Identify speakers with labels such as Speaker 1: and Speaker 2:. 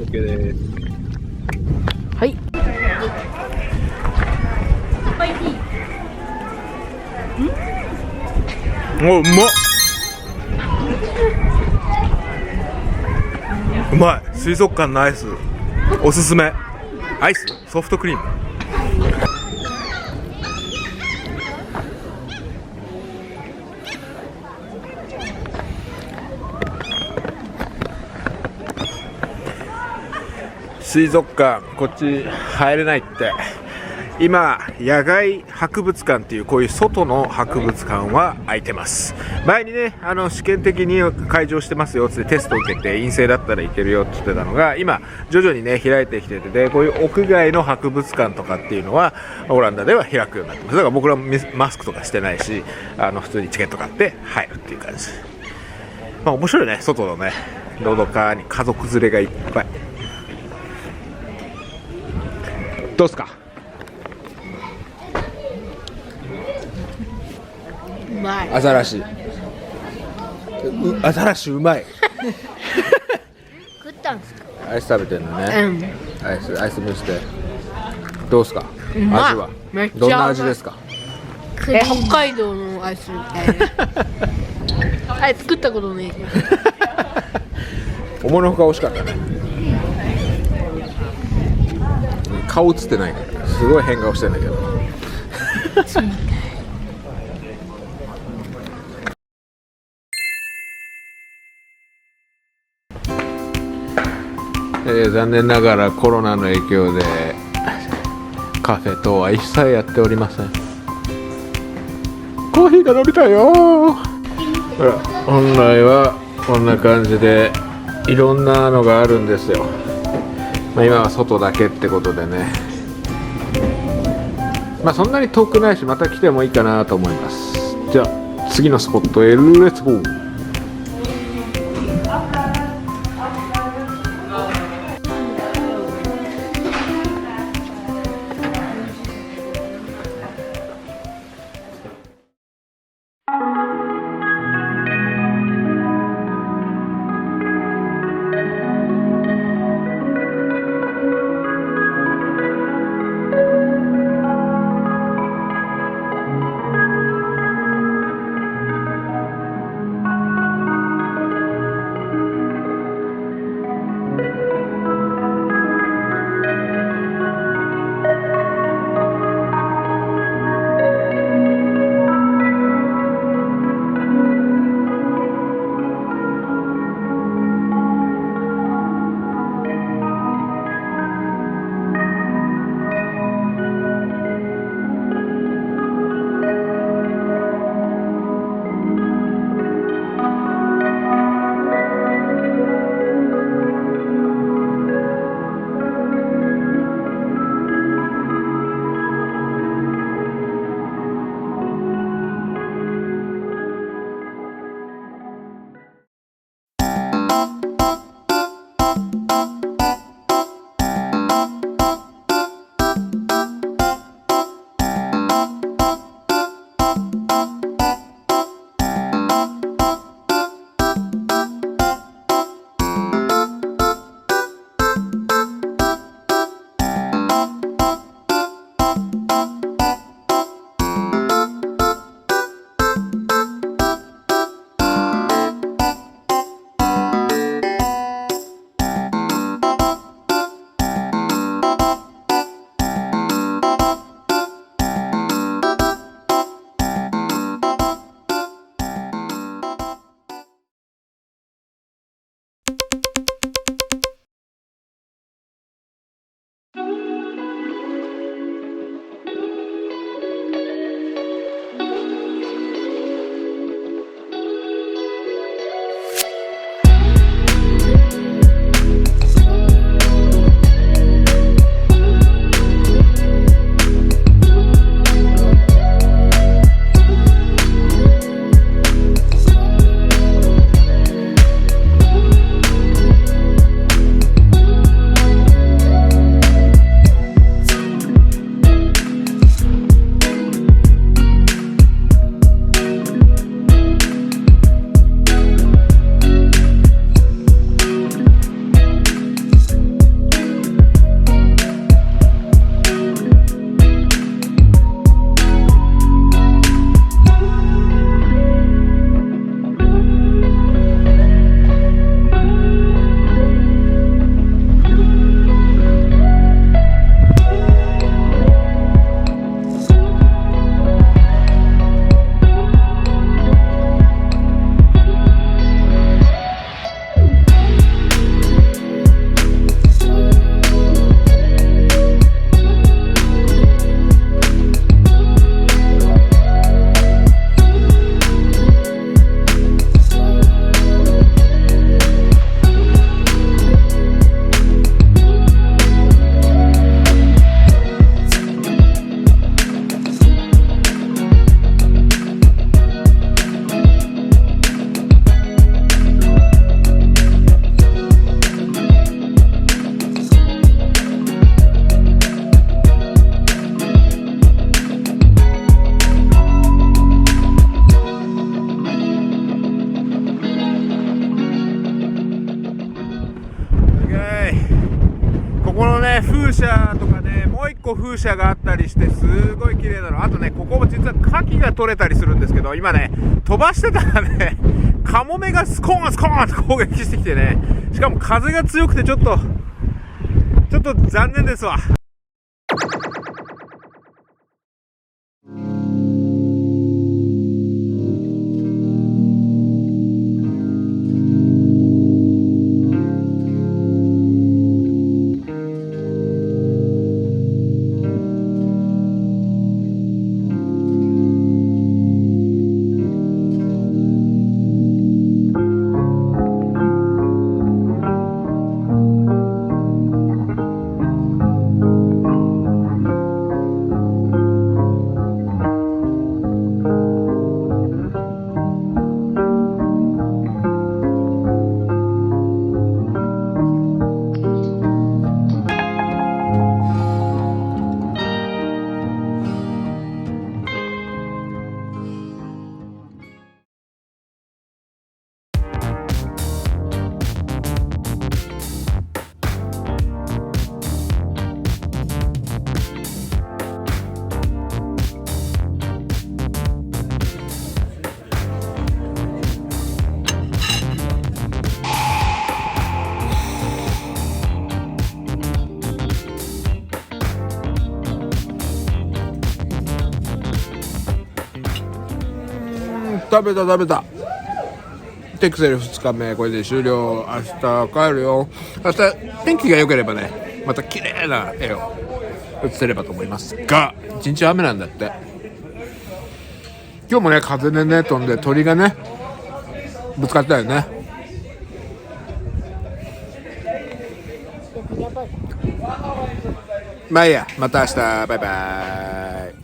Speaker 1: OK です。
Speaker 2: はい。
Speaker 1: お、うまっ。うまい。水族館のアイスおすすめ。アイスソフトクリーム。水族館こっち入れないって。今野外博物館っていうこういう外の博物館は開いてます。前にね試験的に開場してますよってテスト受けて陰性だったらいけるよって言ってたのが今徐々にね開いてきてて、でこういう屋外の博物館とかっていうのはオランダでは開くようになってます。だから僕らもマスクとかしてないし普通にチケット買って入るっていう感じ。まあ面白いね、外のねのどかに家族連れがいっぱい。どうすか？
Speaker 2: うまい。
Speaker 1: アザラシ。アザラシうまい。
Speaker 2: 食ったんすか？
Speaker 1: アイス食べてんのね。アイス見せて。どうすか？味は。
Speaker 2: めっちゃ
Speaker 1: どんな味ですか？
Speaker 2: 北海道のアイスみたいな。あれ作ったことないけど。
Speaker 1: 思いのほか美味しかったね。顔映ってないからすごい変顔してんだけど。残念ながらコロナの影響でカフェ等は一切やっておりません。コーヒーが飲みたいよ。ほら、本来はこんな感じでいろんなのがあるんですよ。まあ、今は外だけってことでね、まあそんなに遠くないしまた来てもいいかなと思います。じゃあ次のスポットへレッツゴー。ね風車とかね、もう一個風車があったりしてすごい綺麗なの。あとね、ここも実は牡蠣が取れたりするんですけど、今ね飛ばしてたらねカモメがスコーンスコーンと攻撃してきてね、しかも風が強くてちょっと残念ですわ。食べた。テクセル2日目これで終了。明日帰るよ。明日天気が良ければね、また綺麗な絵を写せればと思いますが、一日雨なんだって。今日もね風でね飛んで鳥がねぶつかったよね。まあいいや、また明日バイバイ。